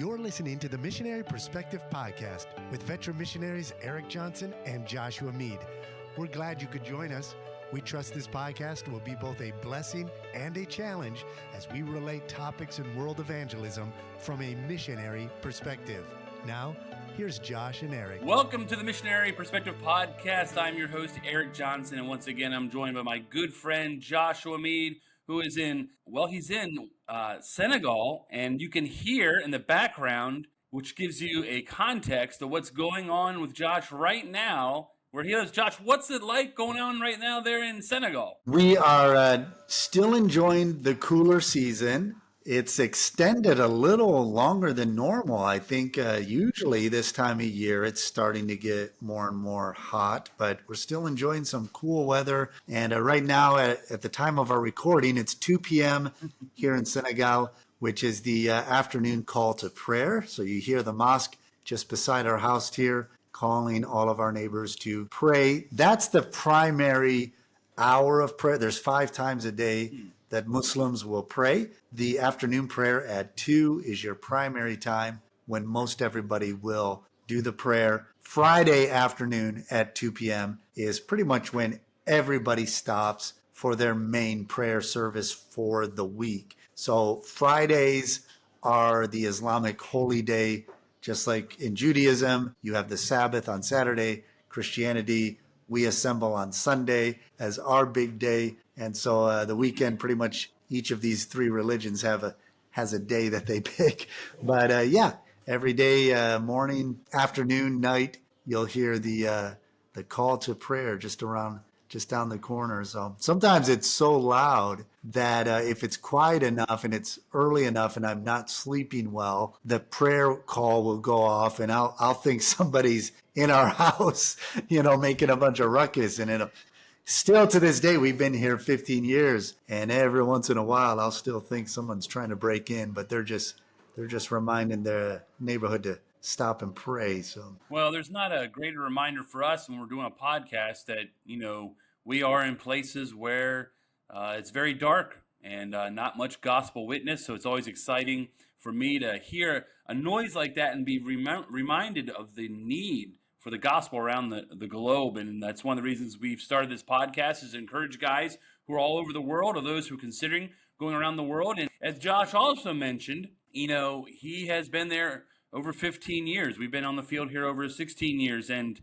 You're listening to the Missionary Perspective Podcast with veteran missionaries Erik Johnson and Joshua Mead. We're glad you could join us. We trust this podcast will be both a blessing and a challenge as we relate topics in world evangelism from a missionary perspective. Now, here's Josh and Erik. Welcome to the Missionary Perspective Podcast. I'm your host, Erik Johnson, and once again, I'm joined by my good friend, Joshua Mead, who is in Senegal, and you can hear in the background, which gives you a context of what's going on with Josh right now, where he is. Josh, what's it like going on right now there in Senegal? We are still enjoying the cooler season. It's extended a little longer than normal. I think usually this time of year it's starting to get more and more hot, but we're still enjoying some cool weather. And right now, at the time of our recording, it's 2 p.m. here in Senegal, which is the afternoon call to prayer. So you hear the mosque just beside our house here calling all of our neighbors to pray. That's the primary hour of prayer. There's 5 times a day that Muslims will pray. The afternoon prayer at 2 is your primary time when most everybody will do the prayer. Friday afternoon at 2 p.m. is pretty much when everybody stops for their main prayer service for the week. So Fridays are the Islamic holy day. Just like in Judaism, you have the Sabbath on Saturday. Christianity, we assemble on Sunday as our big day. And so the weekend, pretty much each of these 3 religions has a day that they pick. But every day, morning, afternoon, night, you'll hear the call to prayer just down the corner. So sometimes it's so loud that if it's quiet enough and it's early enough and I'm not sleeping well, the prayer call will go off and I'll think somebody's in our house, making a bunch of ruckus. And still to this day, we've been here 15 years, and every once in a while, I'll still think someone's trying to break in, but they're just reminding their neighborhood to stop and pray. So, well, there's not a greater reminder for us when we're doing a podcast that, we are in places where it's very dark and not much gospel witness. So it's always exciting for me to hear a noise like that and be reminded of the need for the gospel around the globe. And that's one of the reasons we've started this podcast, is to encourage guys who are all over the world, or those who are considering going around the world. And as Josh also mentioned, he has been there over 15 years. We've been on the field here over 16 years. And,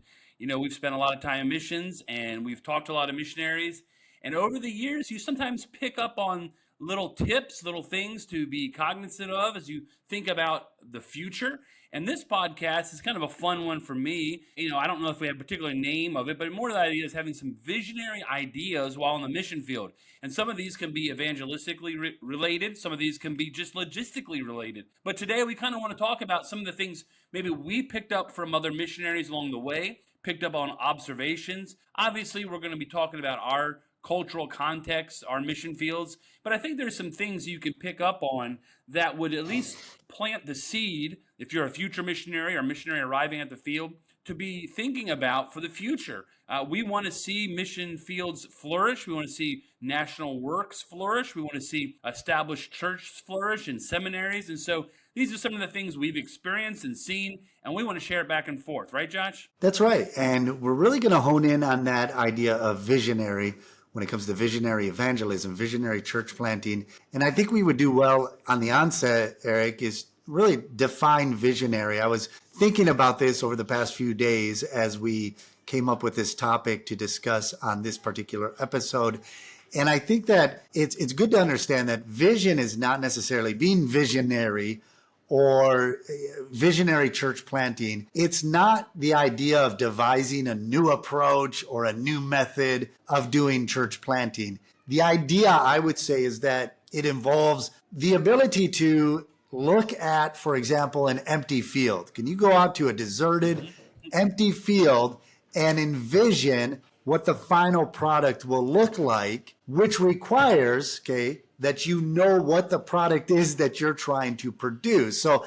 we've spent a lot of time in missions, and we've talked to a lot of missionaries. And over the years, you sometimes pick up on little tips, little things to be cognizant of as you think about the future. And this podcast is kind of a fun one for me. I don't know if we have a particular name of it, but more of the idea is having some visionary ideas while on the mission field. And some of these can be evangelistically related. Some of these can be just logistically related. But today we kind of want to talk about some of the things maybe we picked up from other missionaries along the way, picked up on observations. Obviously, we're going to be talking about our cultural context, our mission fields, but I think there's some things you can pick up on that would at least plant the seed, if you're a future missionary or missionary arriving at the field, to be thinking about for the future. We want to see mission fields flourish. We want to see national works flourish. We want to see established churches flourish and seminaries. And so these are some of the things we've experienced and seen, and we want to share it back and forth. Right, Josh? That's right. And we're really going to hone in on that idea of visionary when it comes to visionary evangelism, visionary church planting. And I think we would do well on the onset, Erik, is really define visionary. I was thinking about this over the past few days as we came up with this topic to discuss on this particular episode. And I think that it's good to understand that vision is not necessarily being visionary or visionary church planting. It's not the idea of devising a new approach or a new method of doing church planting. The idea, I would say, is that it involves the ability to look at, for example, an empty field. Can you go out to a deserted, empty field and envision what the final product will look like, which requires, that you know what the product is that you're trying to produce. So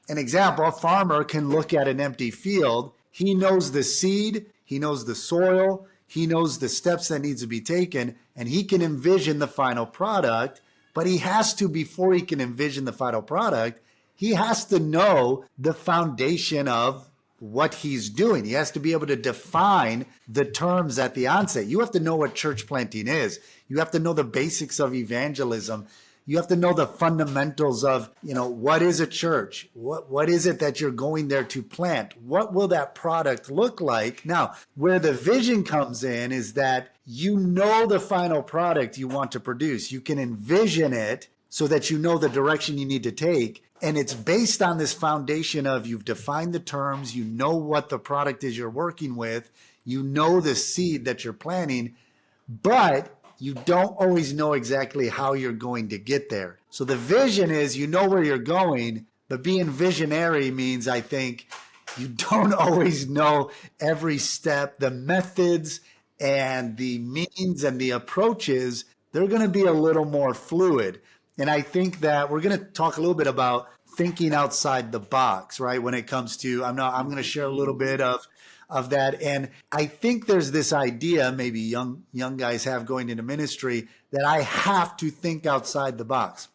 an example, a farmer can look at an empty field. He knows the seed, he knows the soil, he knows the steps that needs to be taken, and he can envision the final product. But he has to, before he can envision the final product, he has to know the foundation of what he's doing. He has to be able to define the terms at the onset. You have to know what church planting is. You have to know the basics of evangelism. You have to know the fundamentals of, what is a church? What is it that you're going there to plant? What will that product look like? Now, where the vision comes in is that you know the final product you want to produce. You can envision it so that you know the direction you need to take. And it's based on this foundation of you've defined the terms, you know what the product is you're working with, you know the seed that you're planting, but you don't always know exactly how you're going to get there. So the vision is you know where you're going, but being visionary means, I think, you don't always know every step. The methods and the means and the approaches, they're going to be a little more fluid. And I think that we're going to talk a little bit about thinking outside the box, right? When it comes to, I'm going to share a little bit of that. And I think there's this idea, maybe young guys have going into ministry, that I have to think outside the box.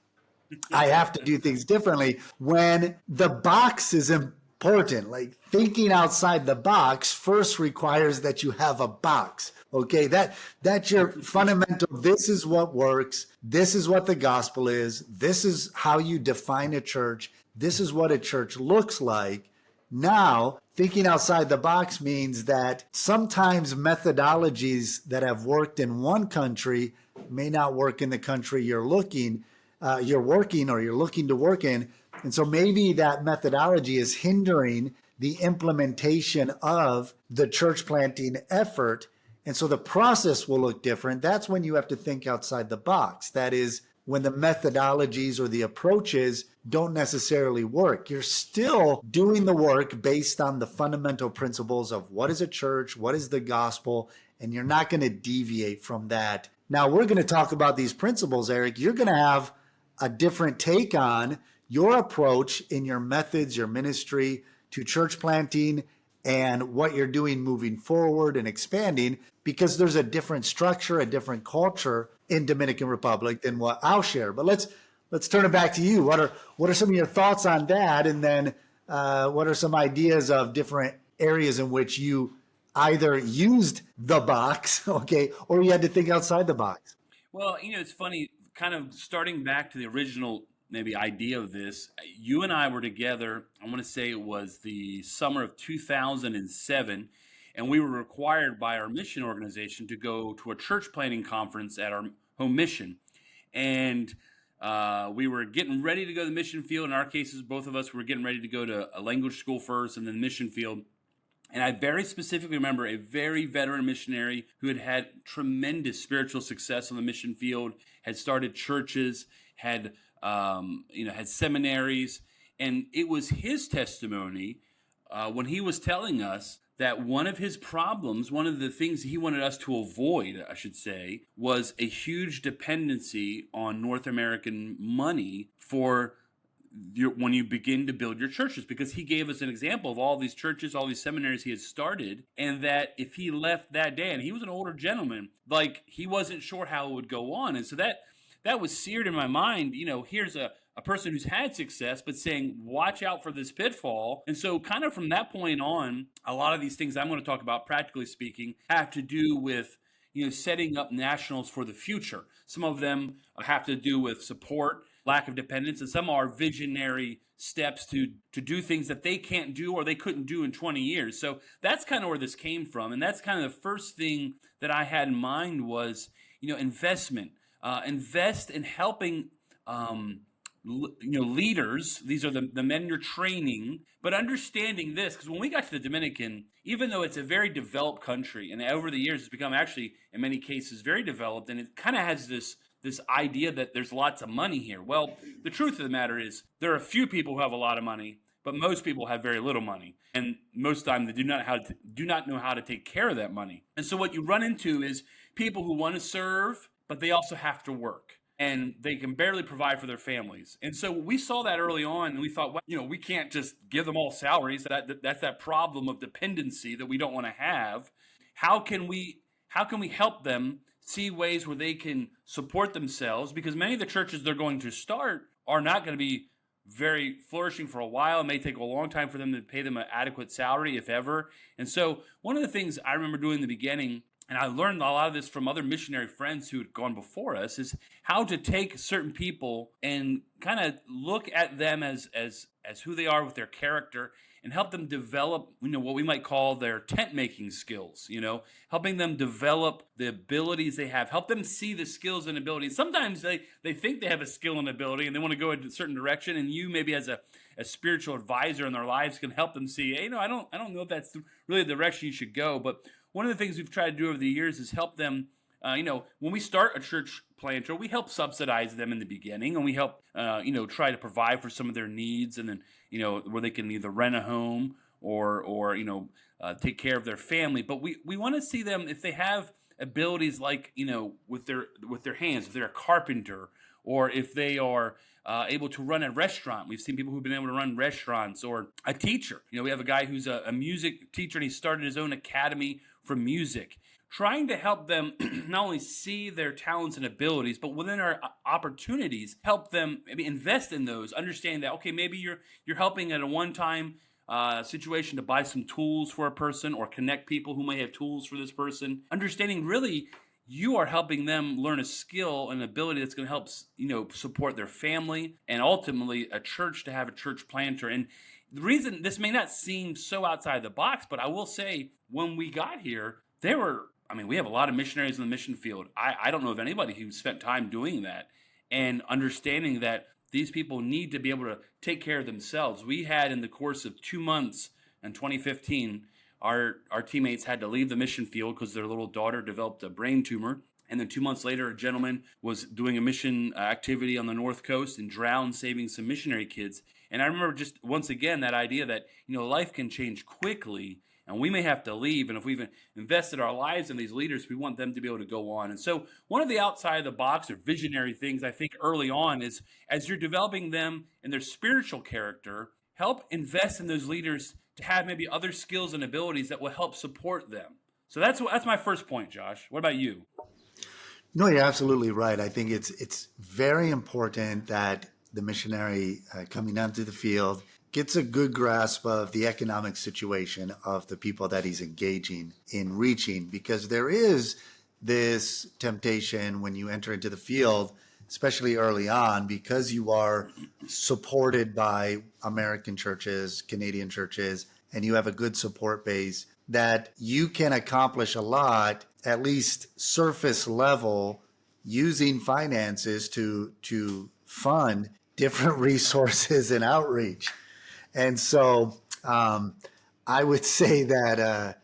I have to do things differently when the box is important. Like thinking outside the box first requires that you have a box. Okay, that's your fundamental. This is what works. This is what the gospel is. This is how you define a church. This is what a church looks like. Now, thinking outside the box means that sometimes methodologies that have worked in one country may not work in the country you're looking to work in. And so maybe that methodology is hindering the implementation of the church planting effort. And so the process will look different. That's when you have to think outside the box. That is when the methodologies or the approaches don't necessarily work. You're still doing the work based on the fundamental principles of what is a church, what is the gospel, and you're not going to deviate from that. Now, we're going to talk about these principles, Eric. You're going to have a different take on your approach in your methods, your ministry to church planting, and what you're doing moving forward and expanding, because there's a different structure, a different culture in Dominican Republic than what I'll share. But let's turn it back to you. What are some of your thoughts on that? And then what are some ideas of different areas in which you either used the box, okay, or you had to think outside the box? Well, it's funny, kind of starting back to the original maybe idea of this. You and I were together, I want to say it was the summer of 2007, and we were required by our mission organization to go to a church planting conference at our home mission. And we were getting ready to go to the mission field. In our cases, both of us were getting ready to go to a language school first and then the mission field. And I very specifically remember a very veteran missionary who had had tremendous spiritual success on the mission field, had started churches, had seminaries. And it was his testimony when he was telling us that one of his problems, one of the things he wanted us to avoid, I should say, was a huge dependency on North American money for when you begin to build your churches, because he gave us an example of all these churches, all these seminaries he had started, and that if he left that day, and he was an older gentleman, like he wasn't sure how it would go on. And so that was seared in my mind. Here's a person who's had success, but saying, watch out for this pitfall. And so kind of from that point on, a lot of these things I'm going to talk about, practically speaking, have to do with setting up nationals for the future. Some of them have to do with support, lack of dependence, and some are visionary steps to do things that they can't do or they couldn't do in 20 years. So that's kind of where this came from. And that's kind of the first thing that I had in mind was, investment. Invest in helping leaders. These are the men you're training, but understanding this, because when we got to the Dominican, even though it's a very developed country, and over the years it's become actually in many cases very developed, and it kind of has this idea that there's lots of money here. Well, the truth of the matter is there are a few people who have a lot of money, but most people have very little money, and most of the time they do not know how to take care of that money. And so what you run into is people who want to serve, but they also have to work, and they can barely provide for their families. And so we saw that early on, and we thought, well, we can't just give them all salaries. That's that problem of dependency that we don't want to have. How can we help them see ways where they can support themselves? Because many of the churches they're going to start are not going to be very flourishing for a while. It may take a long time for them to pay them an adequate salary, if ever. And so one of the things I remember doing in the beginning, and I learned a lot of this from other missionary friends who had gone before us, is how to take certain people and kind of look at them as who they are with their character, and help them develop, what we might call their tent making skills, helping them develop the abilities they have, help them see the skills and abilities. Sometimes they think they have a skill and ability and they want to go in a certain direction, and you maybe as a spiritual advisor in their lives can help them see, hey, I don't know if that's really the direction you should go. But one of the things we've tried to do over the years is help them, when we start a church planter, we help subsidize them in the beginning, and we help, try to provide for some of their needs, and then, where they can either rent a home or take care of their family. But we want to see them, if they have abilities like, with their hands, if they're a carpenter, or if they are able to run a restaurant. We've seen people who've been able to run restaurants, or a teacher. We have a guy who's a music teacher, and he started his own academy for music, trying to help them not only see their talents and abilities, but within our opportunities, help them maybe invest in those, understanding that, okay, maybe you're helping at a one-time situation to buy some tools for a person, or connect people who may have tools for this person. Understanding really you are helping them learn a skill and ability that's going to help, support their family, and ultimately a church to have a church planter. And the reason this may not seem so outside the box, but I will say when we got here, we have a lot of missionaries in the mission field. I don't know of anybody who spent time doing that and understanding that these people need to be able to take care of themselves. We had, in the course of 2 months in 2015, our teammates had to leave the mission field because their little daughter developed a brain tumor. And then 2 months later, a gentleman was doing a mission activity on the North Coast and drowned, saving some missionary kids. And I remember just once again that idea that, life can change quickly, and we may have to leave. And if we've invested our lives in these leaders, we want them to be able to go on. And so one of the outside of the box or visionary things I think early on is, as you're developing them in their spiritual character, help invest in those leaders to have maybe other skills and abilities that will help support them. So that's my first point, Josh. What about you? No, you're absolutely right. I think it's very important that the missionary coming onto the field gets a good grasp of the economic situation of the people that he's engaging in reaching, because there is this temptation when you enter into the field, especially early on, because you are supported by American churches, Canadian churches, and you have a good support base, that you can accomplish a lot, at least surface level, using finances to fund different resources and outreach. And so I would say that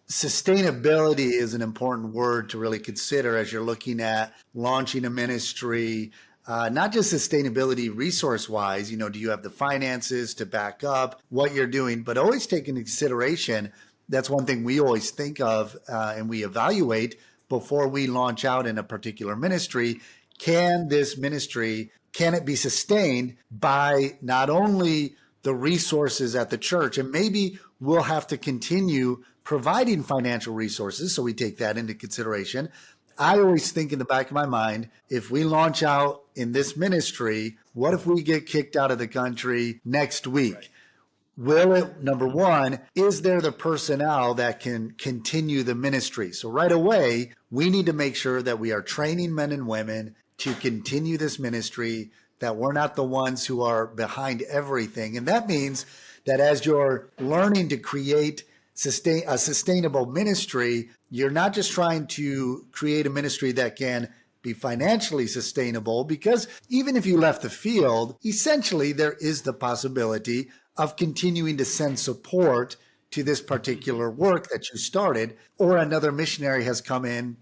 sustainability is an important word to really consider as you're looking at launching a ministry, not just sustainability resource-wise, do you have the finances to back up what you're doing, but always take into consideration, that's one thing we always think of and we evaluate before we launch out in a particular ministry. Can this ministry, can it be sustained by not only the resources at the church, and maybe we'll have to continue providing financial resources, so we take that into consideration. I always think in the back of my mind, if we launch out in this ministry, what if we get kicked out of the country next week? Right. Will it, number one, is there the personnel that can continue the ministry? So right away, we need to make sure that we are training men and women to continue this ministry, that we're not the ones who are behind everything. And that means that as you're learning to create a sustainable ministry, you're not just trying to create a ministry that can be financially sustainable, because even if you left the field, essentially there is the possibility of continuing to send support to this particular work that you started, or another missionary has come in,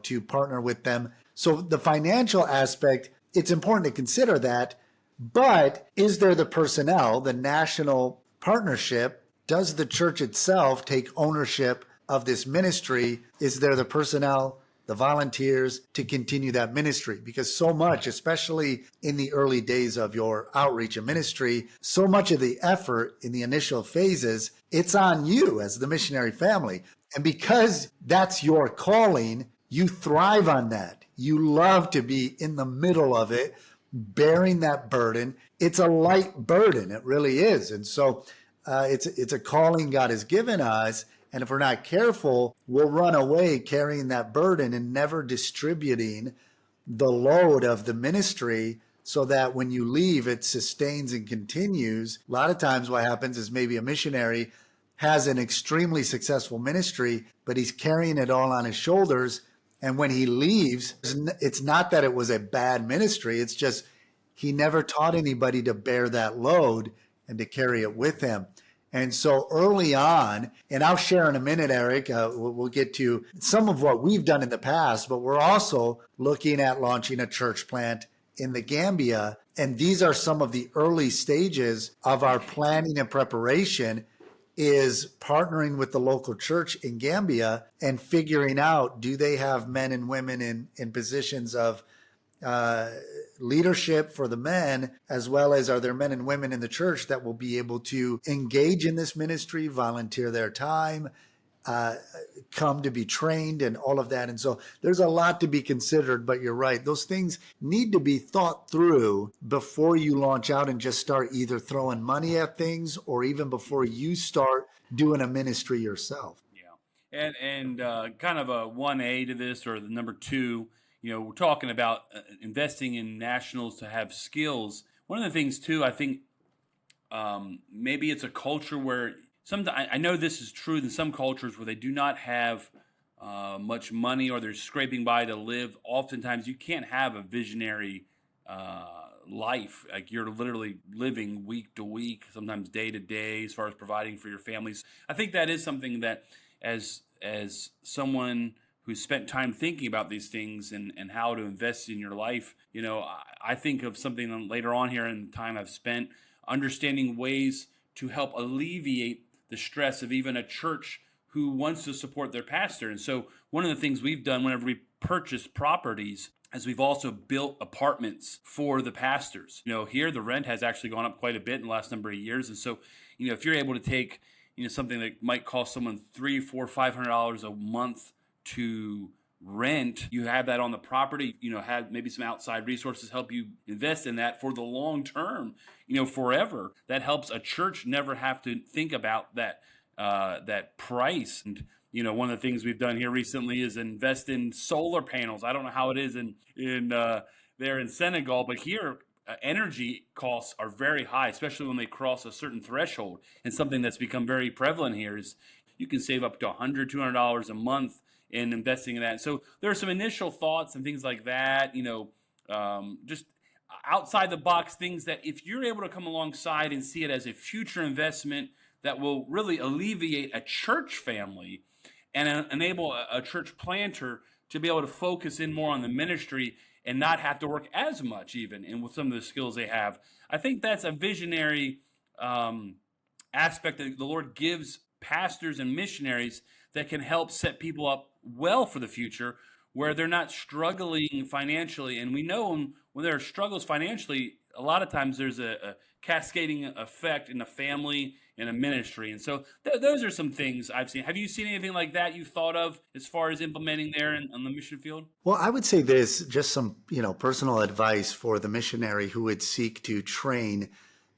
to partner with them. So the financial aspect, it's important to consider that, but is there the personnel, the national partnership? Does the church itself take ownership of this ministry? Is there the personnel, the volunteers to continue that ministry? Because so much, especially in the early days of your outreach and ministry, so much of the effort in the initial phases, it's on you as the missionary family. And because that's your calling, you thrive on that. You love to be in the middle of it, bearing that burden. It's a light burden. It really is. And so it's a calling God has given us. And if we're not careful, we'll run away carrying that burden and never distributing the load of the ministry so that when you leave, it sustains and continues. A lot of times what happens is maybe a missionary has an extremely successful ministry, but he's carrying it all on his shoulders. And when he leaves, it's not that it was a bad ministry. It's just he never taught anybody to bear that load and to carry it with him. And so early on, and I'll share in a minute, Eric, we'll get to some of what we've done in the past, but we're also looking at launching a church plant in the Gambia. And these are some of the early stages of our planning and preparation, is partnering with the local church in Gambia and figuring out, do they have men and women in positions of leadership for the men, as well as are there men and women in the church that will be able to engage in this ministry, volunteer their time, come to be trained and all of that. And so there's a lot to be considered, but you're right. Those things need to be thought through before you launch out and just start either throwing money at things or even before you start doing a ministry yourself. Yeah. And kind of a 1A to this, or the number 2, we're talking about investing in nationals to have skills. One of the things too, I think maybe it's a culture where I know this is true in some cultures where they do not have much money, or they're scraping by to live. Oftentimes you can't have a visionary life. Like, you're literally living week to week, sometimes day to day, as far as providing for your families. I think that is something that as someone who's spent time thinking about these things and how to invest in your life, I think of something later on here in the time I've spent understanding ways to help alleviate the stress of even a church who wants to support their pastor. And so one of the things we've done whenever we purchase properties is we've also built apartments for the pastors. Here the rent has actually gone up quite a bit in the last number of years. And so, if you're able to take, something that might cost someone $300, $400, $500 a month to rent, you have that on the property, have maybe some outside resources help you invest in that for the long term, forever. That helps a church never have to think about that price. And one of the things we've done here recently is invest in solar panels. I don't know how it is in there in Senegal, but here energy costs are very high, especially when they cross a certain threshold. And something that's become very prevalent here is you can save up to $100, $200 a month in investing in that. So there are some initial thoughts and things like that, just outside the box things that if you're able to come alongside and see it as a future investment that will really alleviate a church family and enable a church planter to be able to focus in more on the ministry and not have to work as much even, and with some of the skills they have. I think that's a visionary aspect that the Lord gives pastors and missionaries that can help set people up well for the future, where they're not struggling financially. And we know when there are struggles financially, a lot of times there's a cascading effect in a family and a ministry. And so those are some things I've seen. Have you seen anything like that you thought of as far as implementing there on the mission field? Well, I would say this, just some, personal advice for the missionary who would seek to train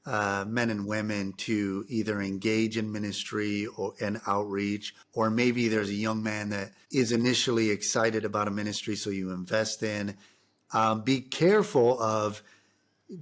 men and women to either engage in ministry or an outreach, or maybe there's a young man that is initially excited about a ministry, so you invest in. Be careful of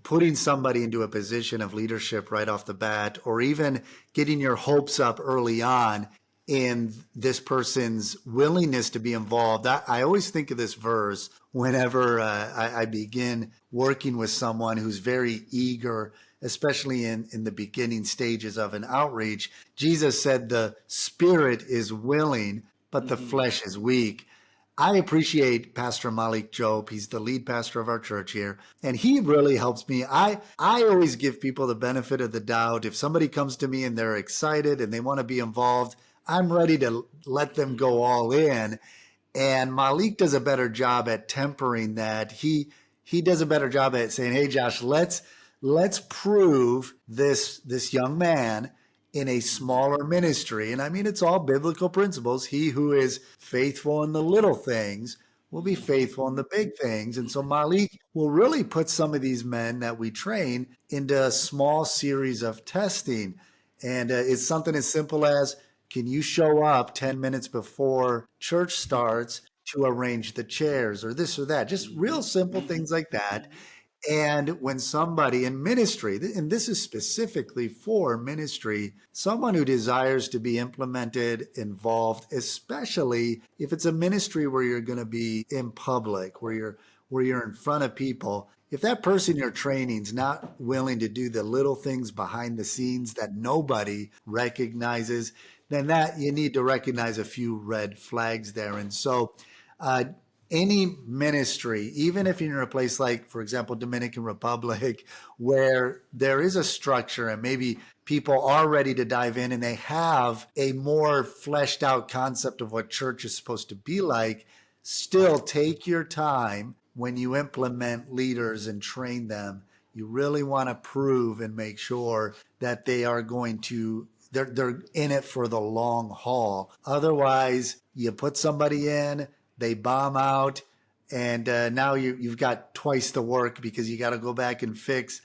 putting somebody into a position of leadership right off the bat, or even getting your hopes up early on in this person's willingness to be involved. I always think of this verse whenever I begin working with someone who's very eager, especially in the beginning stages of an outreach. Jesus said the spirit is willing, but the flesh is weak. I appreciate Pastor Malik Job. He's the lead pastor of our church here, and he really helps me. I always give people the benefit of the doubt. If somebody comes to me and they're excited and they want to be involved, I'm ready to let them go all in. And Malik does a better job at tempering that. He does a better job at saying, "Hey, Josh, let's prove this young man in a smaller ministry." And I mean, it's all biblical principles. He who is faithful in the little things will be faithful in the big things. And so Malik will really put some of these men that we train into a small series of testing. And it's something as simple as, can you show up 10 minutes before church starts to arrange the chairs or this or that? Just real simple things like that. And when somebody in ministry, and this is specifically for ministry, someone who desires to be implemented, involved, especially if it's a ministry where you're going to be in public, where you're in front of people, if that person you're training is not willing to do the little things behind the scenes that nobody recognizes, then that you need to recognize a few red flags there. And so uh, any ministry, even if you're in a place like, for example, Dominican Republic, where there is a structure and maybe people are ready to dive in and they have a more fleshed out concept of what church is supposed to be like, still take your time when you implement leaders and train them. You really want to prove and make sure that they are going to they're in it for the long haul. Otherwise, you put somebody in, they bomb out, and now you've got twice the work because you got to go back and fix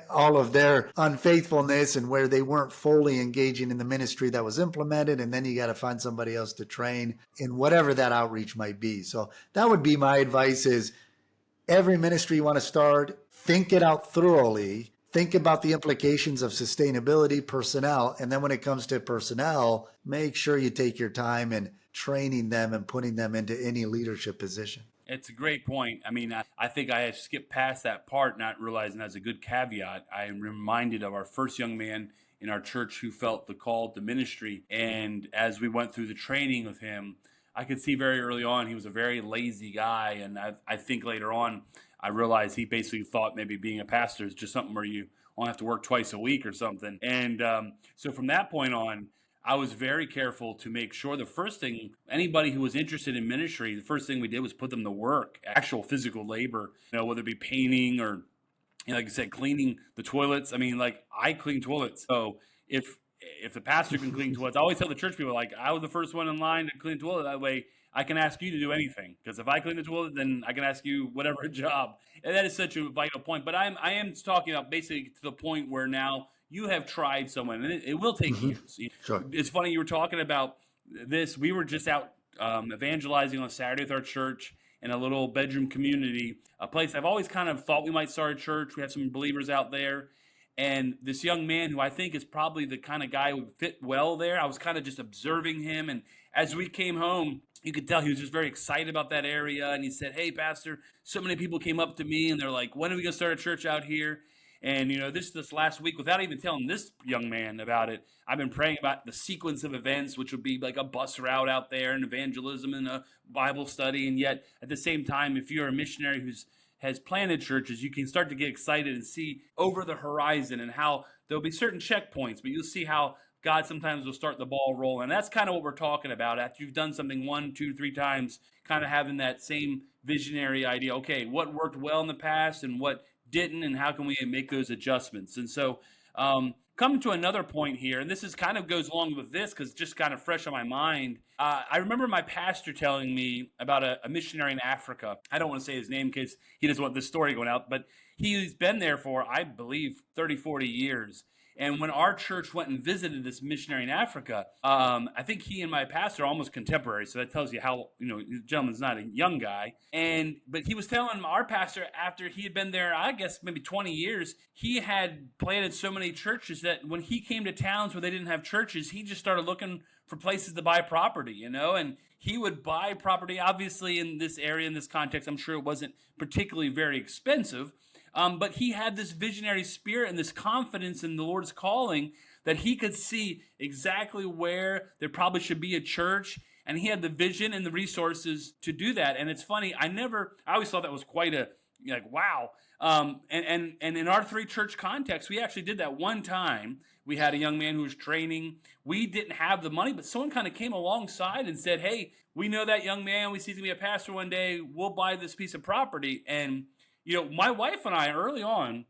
all of their unfaithfulness and where they weren't fully engaging in the ministry that was implemented. And then you got to find somebody else to train in whatever that outreach might be. So that would be my advice: is every ministry you want to start, think it out thoroughly. Think about the implications of sustainability, personnel. And then when it comes to personnel, make sure you take your time in training them and putting them into any leadership position. It's a great point. I mean, I think I have skipped past that part, not realizing that's a good caveat. I am reminded of our first young man in our church who felt the call to ministry. And as we went through the training with him, I could see very early on he was a very lazy guy. And I think later on, I realized he basically thought maybe being a pastor is just something where you only have to work twice a week or something. And so from that point on, I was very careful to make sure the first thing, anybody who was interested in ministry, the first thing we did was put them to work, actual physical labor, whether it be painting or, like I said, cleaning the toilets. I mean, like, I clean toilets. So if the pastor can clean toilets, I always tell the church people, like, I was the first one in line to clean the toilet. That way I can ask you to do anything. Because if I clean the toilet, then I can ask you whatever job. And that is such a vital point. But I am talking about basically to the point where now you have tried someone, and it will take years. Sure. It's funny, you were talking about this. We were just out evangelizing on Saturday with our church in a little bedroom community, a place I've always kind of thought we might start a church. We have some believers out there. And this young man, who I think is probably the kind of guy who would fit well there, I was kind of just observing him. And as we came home, you could tell he was just very excited about that area. And he said, "Hey, Pastor, so many people came up to me and they're like, when are we going to start a church out here?" And, this last week, without even telling this young man about it, I've been praying about the sequence of events, which would be like a bus route out there and evangelism and a Bible study. And yet, at the same time, if you're a missionary has planted churches, you can start to get excited and see over the horizon and how there'll be certain checkpoints, but you'll see how God sometimes will start the ball rolling. And that's kind of what we're talking about. After you've done something 1, 2, 3 times, kind of having that same visionary idea. Okay, what worked well in the past and what didn't, and how can we make those adjustments? And so coming to another point here, and this is kind of goes along with this because it's just kind of fresh on my mind. I remember my pastor telling me about a missionary in Africa. I don't want to say his name because he doesn't want this story going out, but he's been there for, I believe, 30, 40 years. And when our church went and visited this missionary in Africa, I think he and my pastor are almost contemporaries. So that tells you how, the gentleman's not a young guy. But he was telling our pastor, after he had been there, I guess maybe 20 years, he had planted so many churches that when he came to towns where they didn't have churches, he just started looking for places to buy property, and he would buy property. Obviously, in this area, in this context, I'm sure it wasn't particularly very expensive. But he had this visionary spirit and this confidence in the Lord's calling that he could see exactly where there probably should be a church. And he had the vision and the resources to do that. And it's funny, I always thought that was quite wow. And in our 3 church context, we actually did that one time. We had a young man who was training. We didn't have the money, but someone kind of came alongside and said, "Hey, we know that young man. We see he's going to be a pastor one day. We'll buy this piece of property." And my wife and I, early on,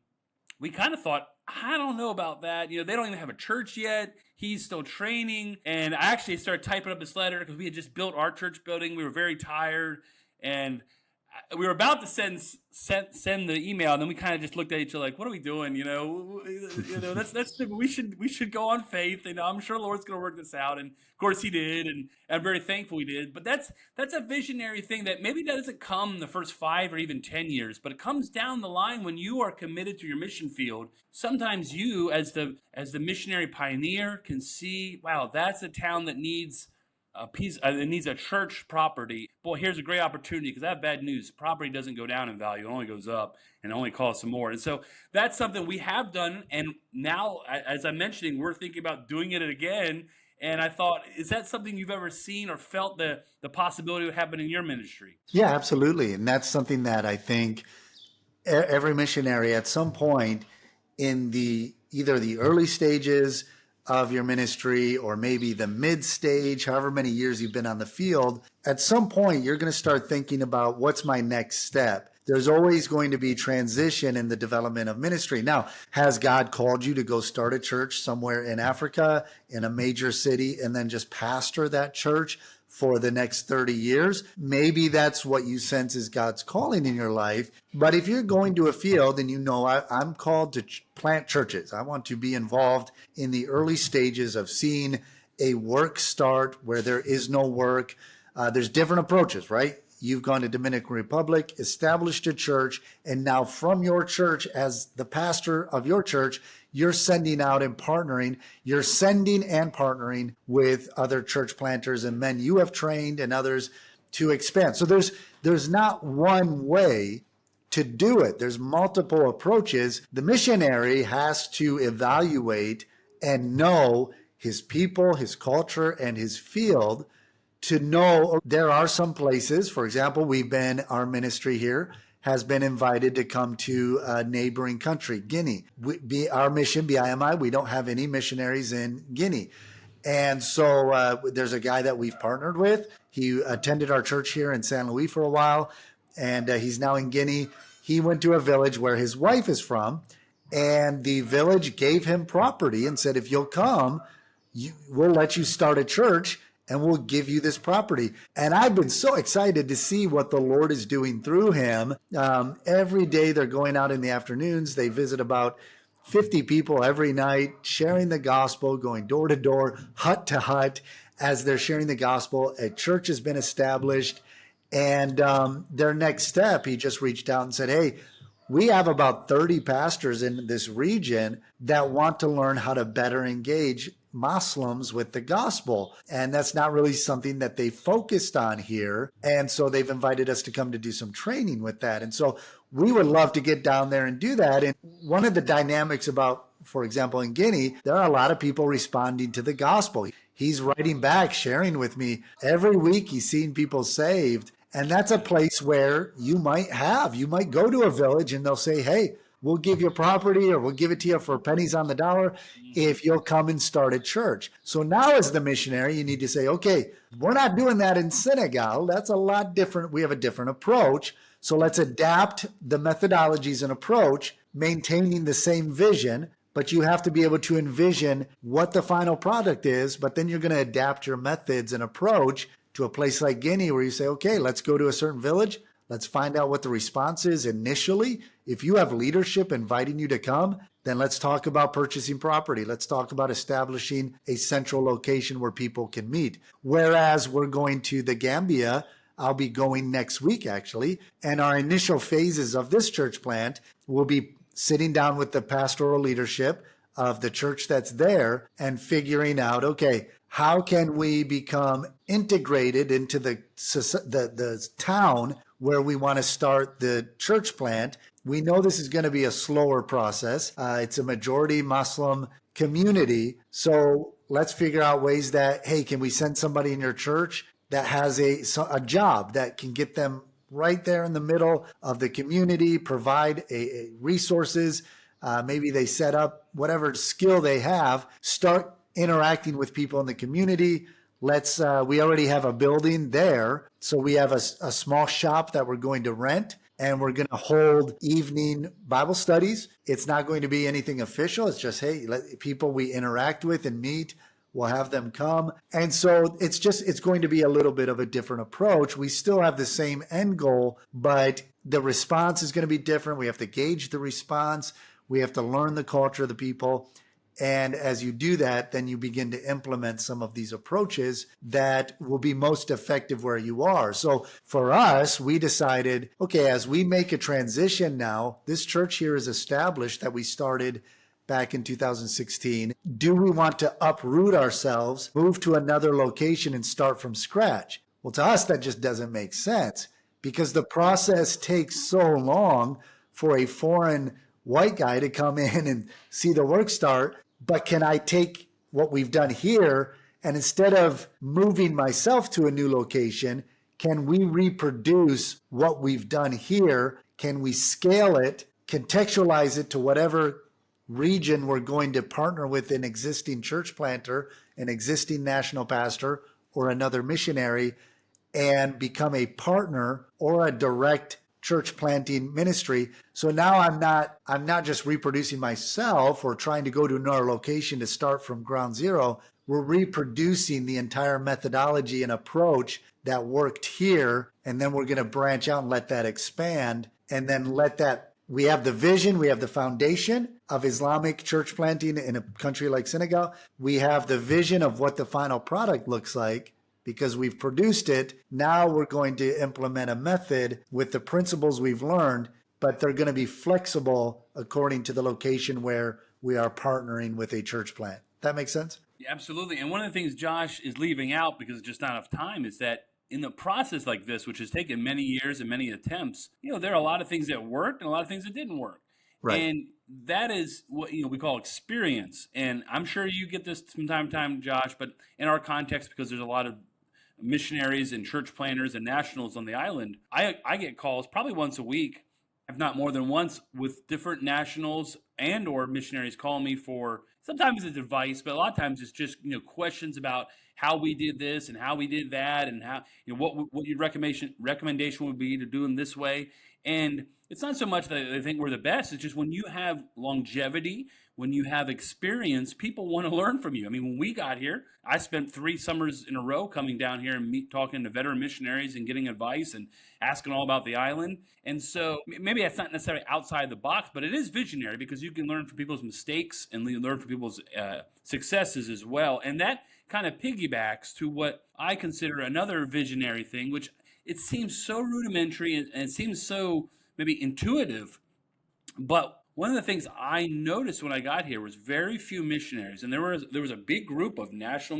we kind of thought I don't know about that. They don't even have a church yet. He's still training. And I actually started typing up this letter because we had just built our church building. We were very tired. And we were about to send the email, and then we kind of just looked at each other like, "What are we doing?" That's we should go on faith, and I'm sure the Lord's going to work this out. And of course, He did, and I'm very thankful He did. But that's a visionary thing that maybe doesn't come the first 5 or even 10 years, but it comes down the line when you are committed to your mission field. Sometimes you, as the missionary pioneer, can see, wow, that's a town that needs a piece. It needs a church property. Boy, here's a great opportunity, because I have bad news. Property doesn't go down in value; it only goes up, and it only costs some more. And so that's something we have done. And now, as I'm mentioning, we're thinking about doing it again. And I thought, is that something you've ever seen or felt the possibility of happening in your ministry? Yeah, absolutely. And that's something that I think every missionary at some point in either the early stages of your ministry or maybe the mid stage, however many years you've been on the field, at some point you're going to start thinking about, what's my next step? There's always going to be transition in the development of ministry. Now, has God called you to go start a church somewhere in Africa, in a major city, and then just pastor that church for the next 30 years? Maybe that's what you sense is God's calling in your life. But if you're going to a field and I'm called to plant churches, I want to be involved in the early stages of seeing a work start where there is no work. There's different approaches, right? You've gone to Dominican Republic, established a church, and now from your church, as the pastor of your church, you're sending out and partnering. You're sending and partnering with other church planters and men you have trained and others to expand. So there's not one way to do it. There's multiple approaches. The missionary has to evaluate and know his people, his culture, and his field, to know there are some places. For example, our ministry here has been invited to come to a neighboring country, Guinea. Our mission, BIMI, we don't have any missionaries in Guinea. And so there's a guy that we've partnered with. He attended our church here in San Luis for a while, and he's now in Guinea. He went to a village where his wife is from, and the village gave him property and said, if you'll come, we'll let you start a church, and we'll give you this property. And I've been so excited to see what the Lord is doing through him. Every day they're going out in the afternoons. They visit about 50 people every night, sharing the gospel, going door to door, hut to hut, as they're sharing the gospel. A church has been established. And their next step, he just reached out and said, hey, we have about 30 pastors in this region that want to learn how to better engage Muslims with the gospel. And that's not really something that they focused on here. And so they've invited us to come to do some training with that. And so we would love to get down there and do that. And one of the dynamics about, for example, in Guinea, there are a lot of people responding to the gospel. He's writing back, sharing with me. Every week he's seeing people saved. And that's a place where you might go to a village and they'll say, hey, we'll give you property, or we'll give it to you for pennies on the dollar if you'll come and start a church. So now as the missionary, you need to say, okay, we're not doing that in Senegal. That's a lot different. We have a different approach. So let's adapt the methodologies and approach, maintaining the same vision, but you have to be able to envision what the final product is, but then you're going to adapt your methods and approach to a place like Guinea, where you say, okay, let's go to a certain village. Let's find out what the response is initially. If you have leadership inviting you to come, then let's talk about purchasing property. Let's talk about establishing a central location where people can meet. Whereas we're going to the Gambia, I'll be going next week actually, and our initial phases of this church plant will be sitting down with the pastoral leadership of the church that's there and figuring out, okay, how can we become integrated into the town where we want to start the church plant? We know this is going to be a slower process. It's a majority Muslim community. So let's figure out ways that, hey, can we send somebody in your church that has a job that can get them right there in the middle of the community, provide resources. Maybe they set up whatever skill they have, start interacting with people in the community. We already have a building there. So we have a small shop that we're going to rent. and we're going to hold evening Bible studies. It's not going to be anything official. It's just, hey, let people we interact with and meet, we'll have them come. And so it's going to be a little bit of a different approach. We still have the same end goal, but the response is going to be different. We have to gauge the response. We have to learn the culture of the people. And as you do that, then you begin to implement some of these approaches that will be most effective where you are. So for us, we decided, okay, as we make a transition now, this church here is established that we started back in 2016. Do we want to uproot ourselves, move to another location and start from scratch? Well, to us, that just doesn't make sense because the process takes so long for a foreign white guy to come in and see the work start. But can I take what we've done here and instead of moving myself to a new location, can we reproduce what we've done here? Can we scale it, contextualize it to whatever region we're going to partner with an existing church planter, an existing national pastor, or another missionary, and become a partner or a direct church planting ministry. So now I'm not just reproducing myself or trying to go to another location to start from ground zero. We're reproducing the entire methodology and approach that worked here. And then we're going to branch out and let that expand and then we have the vision, we have the foundation of Islamic church planting in a country like Senegal. We have the vision of what the final product looks like because we've produced it. Now we're going to implement a method with the principles we've learned, but they're going to be flexible according to the location where we are partnering with a church plant. That makes sense? Yeah, absolutely. And one of the things Josh is leaving out because it's just not enough time is that in the process like this, which has taken many years and many attempts, there are a lot of things that worked and a lot of things that didn't work. Right. And that is what we call experience. And I'm sure you get this from time to time, Josh, but in our context, because there's a lot of missionaries and church planters and nationals on the island, I get calls probably once a week, if not more than once, with different nationals and or missionaries calling me for sometimes it's advice, but a lot of times it's just questions about how we did this and how we did that and how what your recommendation would be to do them this way. And it's not so much that they think we're the best. It's just when you have longevity, when you have experience, people want to learn from you. I mean, when we got here, I spent 3 summers in a row coming down here and talking to veteran missionaries and getting advice and asking all about the island. And so maybe that's not necessarily outside the box, but it is visionary because you can learn from people's mistakes and learn from people's successes as well. And that kind of piggybacks to what I consider another visionary thing, which it seems so rudimentary and it seems so maybe intuitive, but one of the things I noticed when I got here was very few missionaries, and there was a big group of national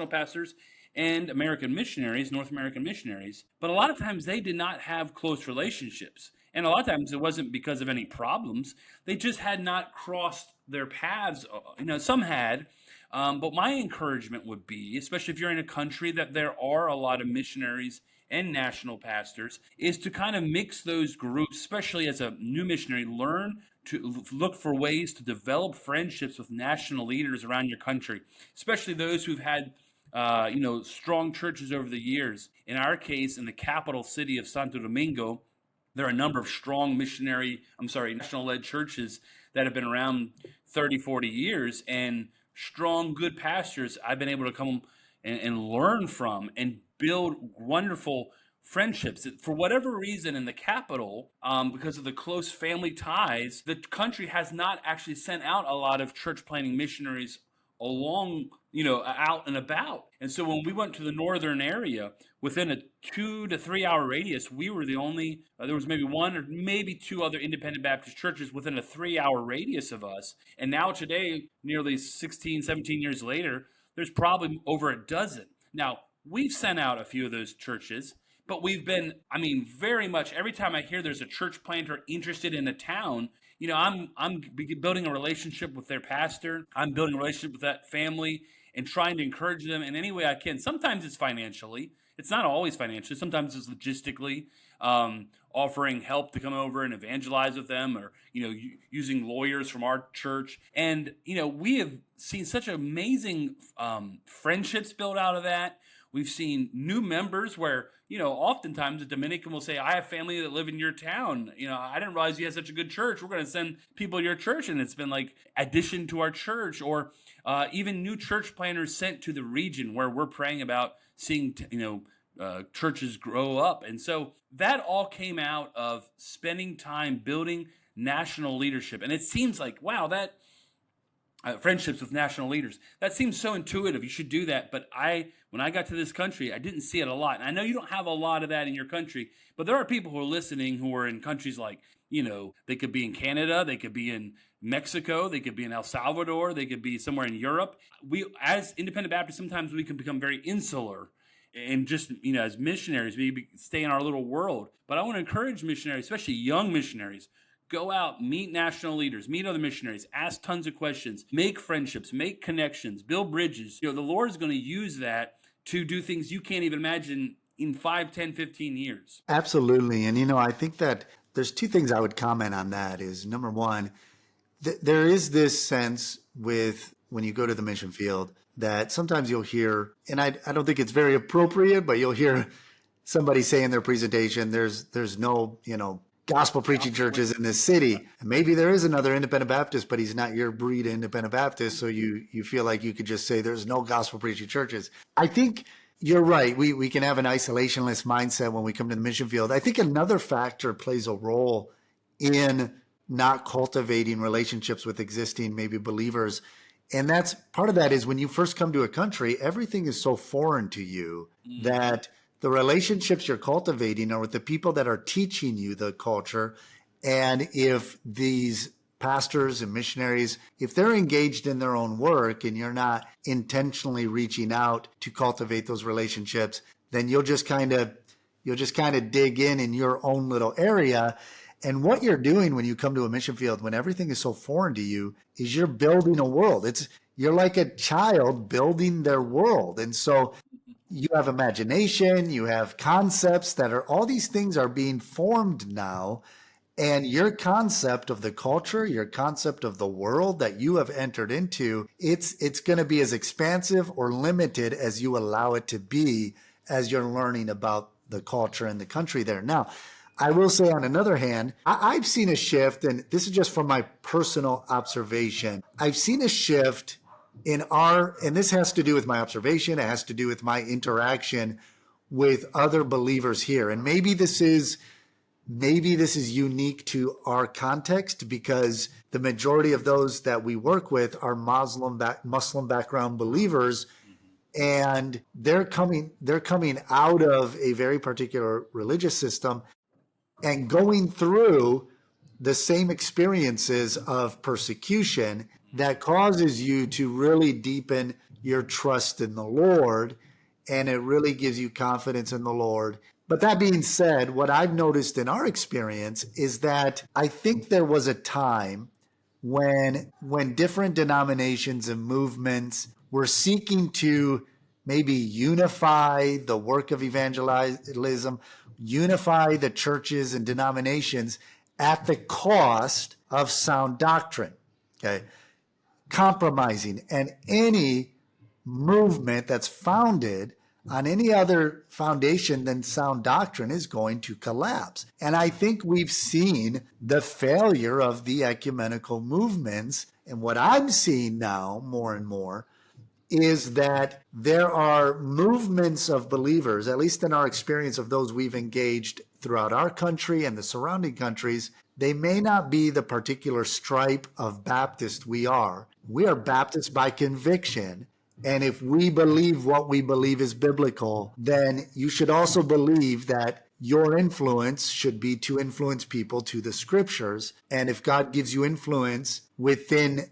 pastors and American missionaries, North American missionaries, but a lot of times they did not have close relationships, and a lot of times it wasn't because of any problems; they just had not crossed their paths. Some had, but my encouragement would be, especially if you're in a country that there are a lot of missionaries and national pastors, is to kind of mix those groups, especially as a new missionary, learn to look for ways to develop friendships with national leaders around your country, especially those who've had strong churches over the years. In our case, in the capital city of Santo Domingo, there are a number of strong national-led churches that have been around 30, 40 years, and strong, good pastors I've been able to come and learn from and build wonderful friendships. For whatever reason, in the capital, because of the close family ties, the country has not actually sent out a lot of church planting missionaries along, out and about. And so when we went to the northern area, within a 2 to 3 hour radius, we were the only, there was maybe 1 or maybe 2 other independent Baptist churches within a 3 hour radius of us. And now today, nearly 16, 17 years later, there's probably over a dozen. Now, we've sent out a few of those churches, but we've been, very much every time I hear there's a church planter interested in a town, I'm building a relationship with their pastor. I'm building a relationship with that family and trying to encourage them in any way I can. Sometimes it's financially. It's not always financially. Sometimes it's logistically, offering help to come over and evangelize with them, or using lawyers from our church. And we have seen such amazing friendships built out of that. We've seen new members where, oftentimes a Dominican will say, I have family that live in your town. I didn't realize you had such a good church. We're going to send people to your church. And it's been like addition to our church, or even new church planners sent to the region where we're praying about seeing, churches grow up. And so that all came out of spending time building national leadership. And it seems like, wow, that friendships with national leaders, that seems so intuitive. You should do that. But when I got to this country, I didn't see it a lot. And I know you don't have a lot of that in your country, but there are people who are listening who are in countries like, they could be in Canada, they could be in Mexico, they could be in El Salvador, they could be somewhere in Europe. We, as independent Baptists, sometimes we can become very insular and just, as missionaries, we stay in our little world. But I want to encourage missionaries, especially young missionaries, go out, meet national leaders, meet other missionaries, ask tons of questions, make friendships, make connections, build bridges. The Lord is going to use that to do things you can't even imagine in 5, 10, 15 years. Absolutely. And, I think that there's two things I would comment on that is, number one, there is this sense with when you go to the mission field that sometimes you'll hear, and I don't think it's very appropriate, but you'll hear somebody say in their presentation, there's no, gospel preaching churches in this city. And maybe there is another independent Baptist, but he's not your breed of independent Baptist. So you feel like you could just say there's no gospel preaching churches. I think you're right. We can have an isolationist mindset when we come to the mission field. I think another factor plays a role in not cultivating relationships with existing maybe believers. And that's part of that is when you first come to a country, everything is so foreign to you that the relationships you're cultivating are with the people that are teaching you the culture. And if these pastors and missionaries, if they're engaged in their own work and you're not intentionally reaching out to cultivate those relationships, then you'll just kind of dig in your own little area. And what you're doing when you come to a mission field, when everything is so foreign to you, is you're building a world. You're like a child building their world. And so you have imagination, you have concepts all these things are being formed now. And your concept of the culture, your concept of the world that you have entered into, it's going to be as expansive or limited as you allow it to be as you're learning about the culture and the country there. Now, I will say on another hand, I've seen a shift, and this is just from my personal observation. I've seen a shift and this has to do with my observation. It has to do with my interaction with other believers here. And maybe this is unique to our context because the majority of those that we work with are Muslim background believers, and they're coming out of a very particular religious system and going through the same experiences of persecution that causes you to really deepen your trust in the Lord, and it really gives you confidence in the Lord. But that being said, what I've noticed in our experience is that I think there was a time when different denominations and movements were seeking to maybe unify the work of evangelism, unify the churches and denominations at the cost of sound doctrine, okay? Compromising. And any movement that's founded on any other foundation than sound doctrine is going to collapse. And I think we've seen the failure of the ecumenical movements. And what I'm seeing now more and more is that there are movements of believers, at least in our experience of those we've engaged throughout our country and the surrounding countries. They may not be the particular stripe of Baptist we are. We are Baptists by conviction. And if we believe what we believe is biblical, then you should also believe that your influence should be to influence people to the scriptures. And if God gives you influence within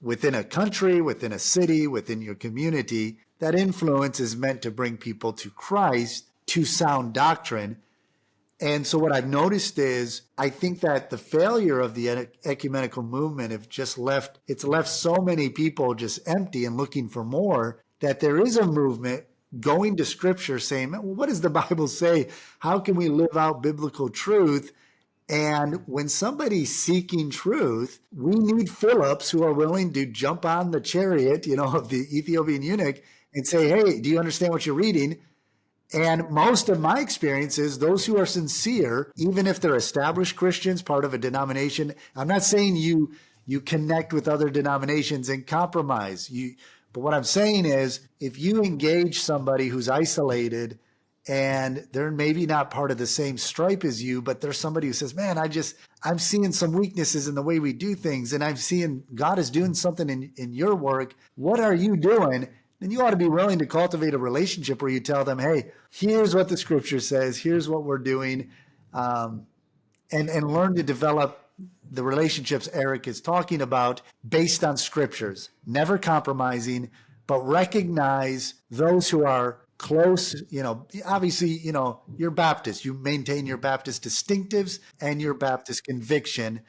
a country, within a city, within your community, that influence is meant to bring people to Christ, to sound doctrine. And so what I've noticed is I think that the failure of the ecumenical movement it's left so many people just empty and looking for more, that there is a movement going to scripture saying, well, what does the Bible say? How can we live out biblical truth? And when somebody's seeking truth, we need Phillips who are willing to jump on the chariot, of the Ethiopian eunuch and say, hey, do you understand what you're reading? And most of my experience is those who are sincere, even if they're established Christians, part of a denomination. I'm not saying you connect with other denominations and compromise. But what I'm saying is, if you engage somebody who's isolated and they're maybe not part of the same stripe as you, but there's somebody who says, man, I'm seeing some weaknesses in the way we do things, and I'm seeing God is doing something in your work. What are you doing? Then you ought to be willing to cultivate a relationship where you tell them, hey, here's what the scripture says, here's what we're doing, and learn to develop the relationships Eric is talking about based on scriptures, never compromising, but recognize those who are close. Obviously, you're Baptist, you maintain your Baptist distinctives and your Baptist conviction,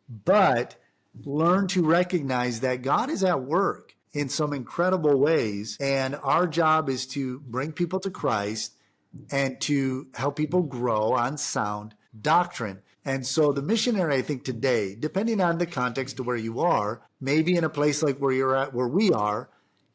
but learn to recognize that God is at work in some incredible ways. And our job is to bring people to Christ and to help people grow on sound doctrine. And so the missionary, I think today, depending on the context of where you are, maybe in a place like where you're at, where we are,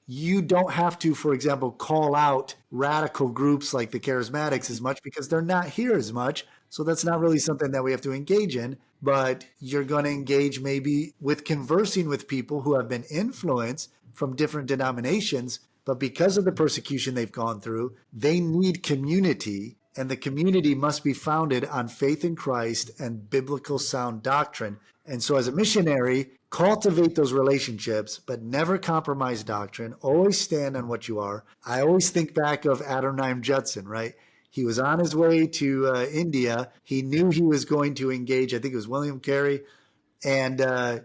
you don't have to, for example, call out radical groups like the charismatics as much because they're not here as much. So that's not really something that we have to engage in, but you're going to engage maybe with conversing with people who have been influenced from different denominations, but because of the persecution they've gone through, they need community, and the community must be founded on faith in Christ and biblical sound doctrine. And so as a missionary, cultivate those relationships, but never compromise doctrine. Always stand on what you are. I always think back of Adoniram Judson, right? He was on his way to India. He knew he was going to engage, I think it was William Carey, and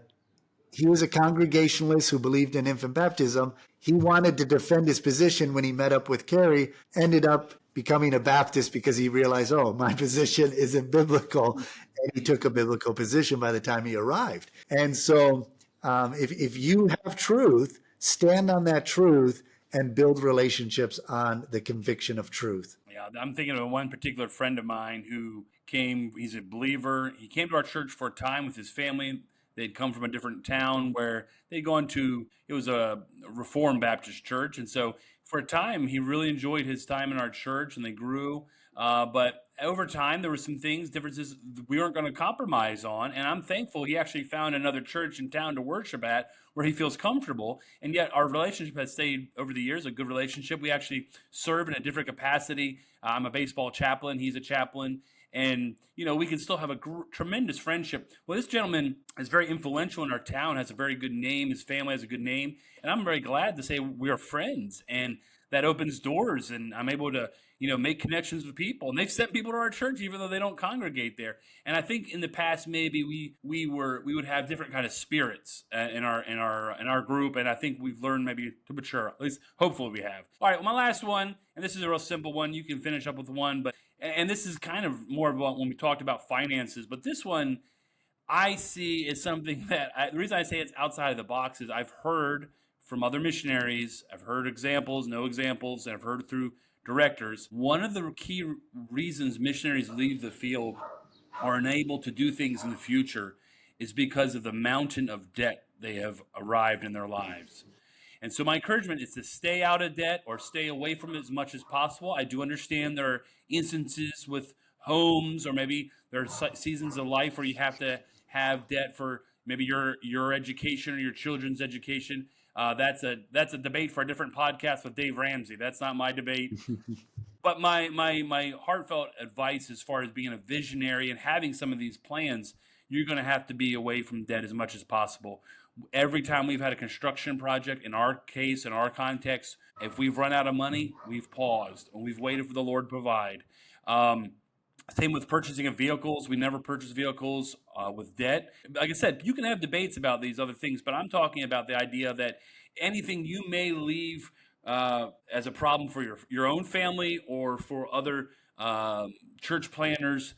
he was a Congregationalist who believed in infant baptism. He wanted to defend his position when he met up with Carey, ended up becoming a Baptist because he realized, oh, my position isn't biblical. And he took a biblical position by the time he arrived. And so if you have truth, stand on that truth and build relationships on the conviction of truth. Yeah, I'm thinking of one particular friend of mine who came, he's a believer. He came to our church for a time with his family. They'd come from a different town where they'd gone to, it was a Reformed Baptist church. And so for a time, he really enjoyed his time in our church and they grew. But over time, there were some differences we weren't going to compromise on. And I'm thankful he actually found another church in town to worship at where he feels comfortable. And yet our relationship has stayed over the years, a good relationship. We actually serve in a different capacity. I'm a baseball chaplain. He's a chaplain. And, we can still have a tremendous friendship. Well, this gentleman is very influential in our town, has a very good name. His family has a good name. And I'm very glad to say we are friends. And that opens doors. And I'm able to, make connections with people. And they've sent people to our church, even though they don't congregate there. And I think in the past, maybe we would have different kind of spirits in our group. And I think we've learned maybe to mature. At least, hopefully, we have. All right, well, my last one, and this is a real simple one. You can finish up with one, and this is kind of more about when we talked about finances. But this one, I see is something that the reason I say it's outside of the box is I've heard from other missionaries. I've heard examples, no examples, and I've heard through directors. One of the key reasons missionaries leave the field or unable to do things in the future is because of the mountain of debt they have arrived in their lives. And so my encouragement is to stay out of debt or stay away from it as much as possible. I do understand there are instances with homes, or maybe there are seasons of life where you have to have debt for maybe your education or your children's education. That's a debate for a different podcast with Dave Ramsey. That's not my debate. But my heartfelt advice as far as being a visionary and having some of these plans, you're going to have to be away from debt as much as possible. Every time we've had a construction project, in our case, in our context, if we've run out of money, we've paused and we've waited for the Lord to provide. Same with purchasing of vehicles. We never purchase vehicles with debt. Like I said, you can have debates about these other things, but I'm talking about the idea that anything you may leave as a problem for your own family or for other church planners.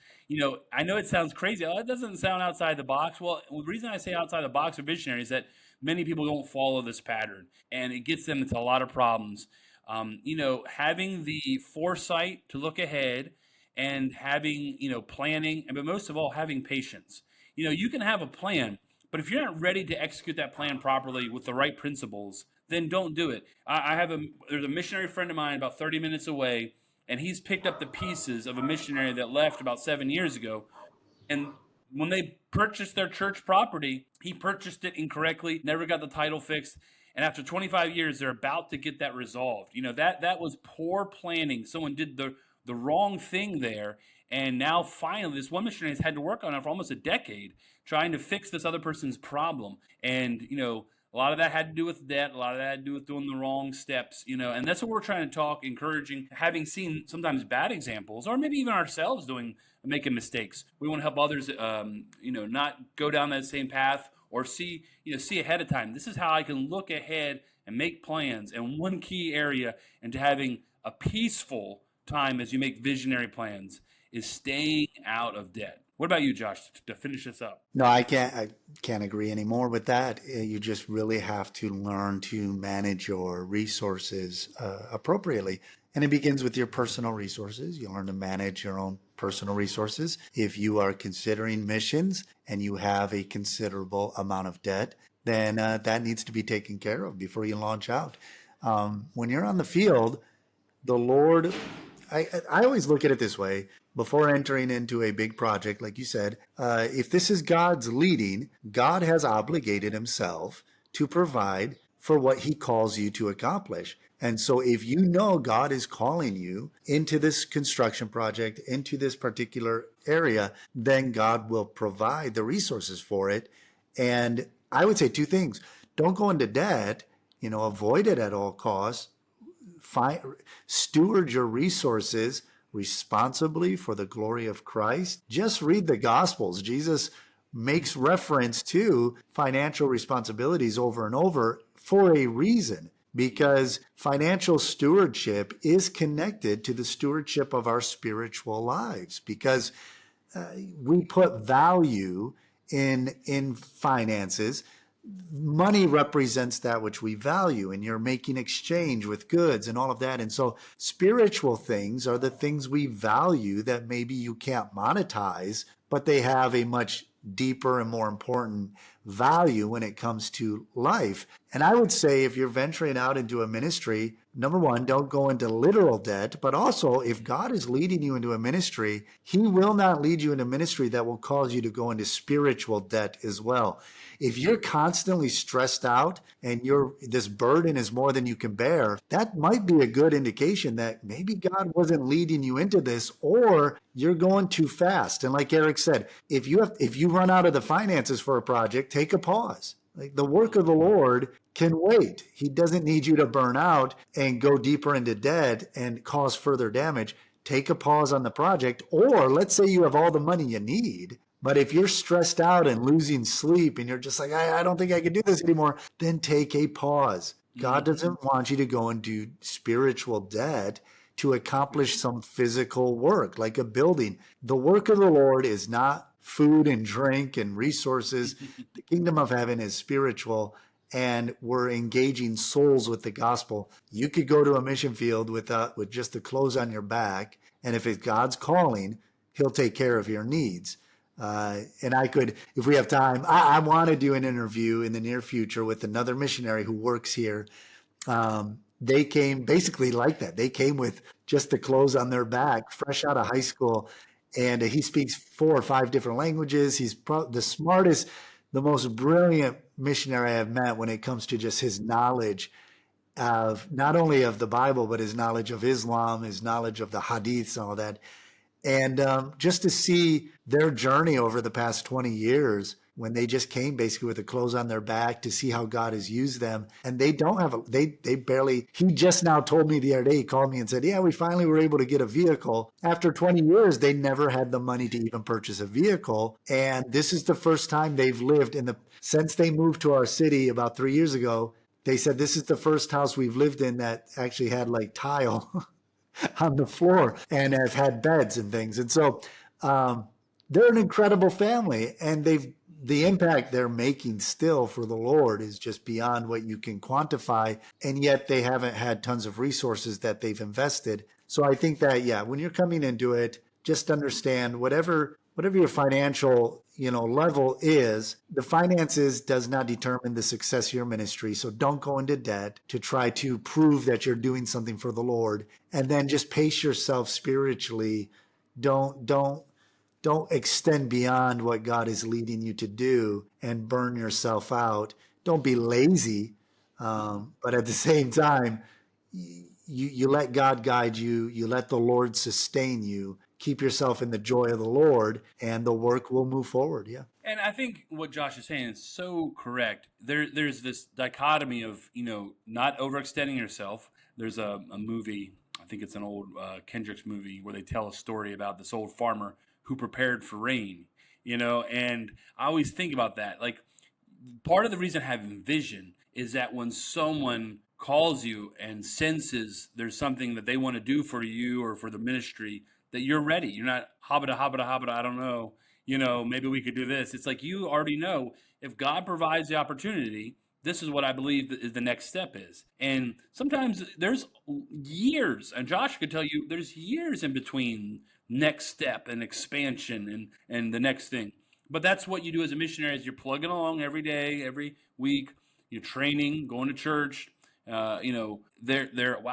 I know it sounds crazy. Oh, it doesn't sound outside the box. Well, the reason I say outside the box or visionary is that many people don't follow this pattern, and it gets them into a lot of problems. Having the foresight to look ahead and having, planning, but most of all, having patience. You can have a plan, But if you're not ready to execute that plan properly with the right principles, then don't do it. There's a missionary friend of mine about 30 minutes away, and he's picked up the pieces of a missionary that left about 7 years ago. And when they purchased their church property, he purchased it incorrectly, never got the title fixed. And after 25 years, they're about to get that resolved. That was poor planning. Someone did the wrong thing there. And now finally, this one missionary has had to work on it for almost a decade, trying to fix this other person's problem. And, a lot of that had to do with debt. A lot of that had to do with doing the wrong steps, and that's what we're trying to talk, encouraging, having seen sometimes bad examples, or maybe even ourselves making mistakes. We want to help others, not go down that same path, or see ahead of time. This is how I can look ahead and make plans. And one key area into having a peaceful time as you make visionary plans is staying out of debt. What about you, Josh, to finish this up? No, I can't agree anymore with that. You just really have to learn to manage your resources appropriately. And it begins with your personal resources. You learn to manage your own personal resources. If you are considering missions and you have a considerable amount of debt, then that needs to be taken care of before you launch out. When you're on the field, the Lord, I always look at it this way. Before entering into a big project, like you said, if this is God's leading, God has obligated himself to provide for what he calls you to accomplish. And so if you know God is calling you into this construction project, into this particular area, then God will provide the resources for it. And I would say two things. Don't go into debt, avoid it at all costs. Steward your resources responsibly for the glory of Christ. Just read the Gospels. Jesus makes reference to financial responsibilities over and over for a reason, because financial stewardship is connected to the stewardship of our spiritual lives, because we put value in finances. Money represents that which we value, and you're making exchange with goods and all of that. And so spiritual things are the things we value that maybe you can't monetize, but they have a much deeper and more important value when it comes to life. And I would say if you're venturing out into a ministry, number one, don't go into literal debt, but also if God is leading you into a ministry, he will not lead you into ministry that will cause you to go into spiritual debt as well. If you're constantly stressed out and this burden is more than you can bear, that might be a good indication that maybe God wasn't leading you into this, or you're going too fast. And like Erik said, if you run out of the finances for a project, take a pause. Like, the work of the Lord can wait. He doesn't need you to burn out and go deeper into debt and cause further damage. Take a pause on the project. Or let's say you have all the money you need, but if you're stressed out and losing sleep and you're just like, I don't think I can do this anymore, then take a pause. God doesn't want you to go into spiritual debt to accomplish some physical work, like a building. The work of the Lord is not food and drink and resources. The kingdom of heaven is spiritual, and we're engaging souls with the gospel. You could go to a mission field with just the clothes on your back, and if it's God's calling, he'll take care of your needs. And I could, if we have time, I want to do an interview in the near future with another missionary who works here. They came basically like that. They came with just the clothes on their back, fresh out of high school. And he speaks 4 or 5 different languages. He's the smartest, the most brilliant missionary I have met when it comes to just his knowledge of not only of the Bible, but his knowledge of Islam, his knowledge of the hadiths and all that. And just to see their journey over the past 20 years, when they just came basically with the clothes on their back, to see how God has used them. And they don't have they barely, he just now told me the other day, he called me and said, yeah, we finally were able to get a vehicle. After 20 years, they never had the money to even purchase a vehicle. And this is the first time they've lived since they moved to our city about 3 years ago. They said, this is the first house we've lived in that actually had like tile on the floor and have had beds and things. And so they're an incredible family, and the impact they're making still for the Lord is just beyond what you can quantify. And yet they haven't had tons of resources that they've invested. So I think that, yeah, when you're coming into it, just understand whatever whatever your financial, level is, the finances does not determine the success of your ministry. So don't go into debt to try to prove that you're doing something for the Lord. And then just pace yourself spiritually. Don't extend beyond what God is leading you to do and burn yourself out. Don't be lazy, but at the same time, you let God guide you. You let the Lord sustain you. Keep yourself in the joy of the Lord, and the work will move forward. Yeah. And I think what Josh is saying is so correct. There's this dichotomy of, not overextending yourself. There's a movie, I think it's an old Kendrick's movie, where they tell a story about this old farmer who prepared for rain, and I always think about that. Like, part of the reason having vision is that when someone calls you and senses there's something that they want to do for you or for the ministry, that you're ready. You're not hobbita, hobbita, hobbita, I don't know, maybe we could do this. It's like you already know, if God provides the opportunity, this is what I believe the next step is. And sometimes there's years, and Josh could tell you, there's years in between next step and expansion and the next thing. But that's what you do as a missionary, is you're plugging along every day, every week. You're training, going to church. Wow,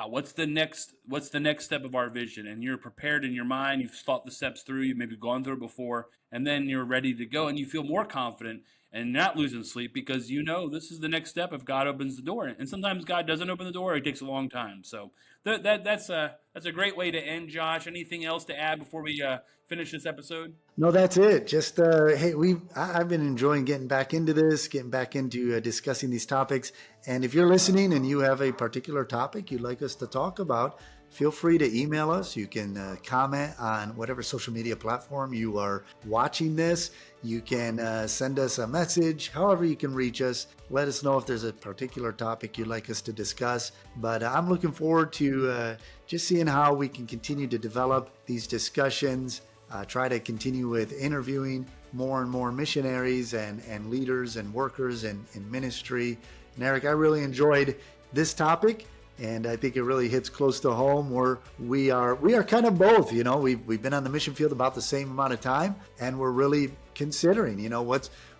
what's the next step of our vision? And you're prepared in your mind. You've thought the steps through. You've maybe gone through it before, and then you're ready to go, and you feel more confident and not losing sleep because this is the next step if God opens the door. And sometimes God doesn't open the door; it takes a long time. So that's a great way to end. Josh, anything else to add before we finish this episode? No, that's it. Just hey, I've been enjoying getting back into this, getting back into discussing these topics. And if you're listening and you have a particular topic you'd like us to talk about, feel free to email us. You can comment on whatever social media platform you are watching this. You can send us a message, however you can reach us. Let us know if there's a particular topic you'd like us to discuss. But I'm looking forward to just seeing how we can continue to develop these discussions, try to continue with interviewing more and more missionaries and leaders and workers in ministry. And Eric, I really enjoyed this topic. And I think it really hits close to home, where we are kind of both. We've been on the mission field about the same amount of time, and we're really considering,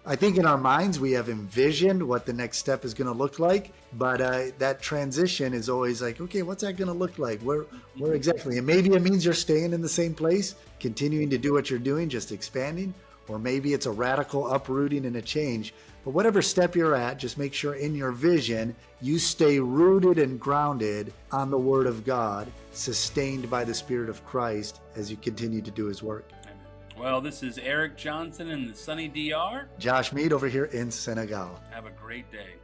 I think in our minds we have envisioned what the next step is going to look like, but that transition is always like, okay, what's that going to look like? Where exactly? And maybe it means you're staying in the same place, continuing to do what you're doing, just expanding, or maybe it's a radical uprooting and a change. But whatever step you're at, just make sure in your vision you stay rooted and grounded on the Word of God, sustained by the Spirit of Christ as you continue to do His work. Amen. Well, this is Erik Johnson in the sunny DR. Josh Mead over here in Senegal. Have a great day.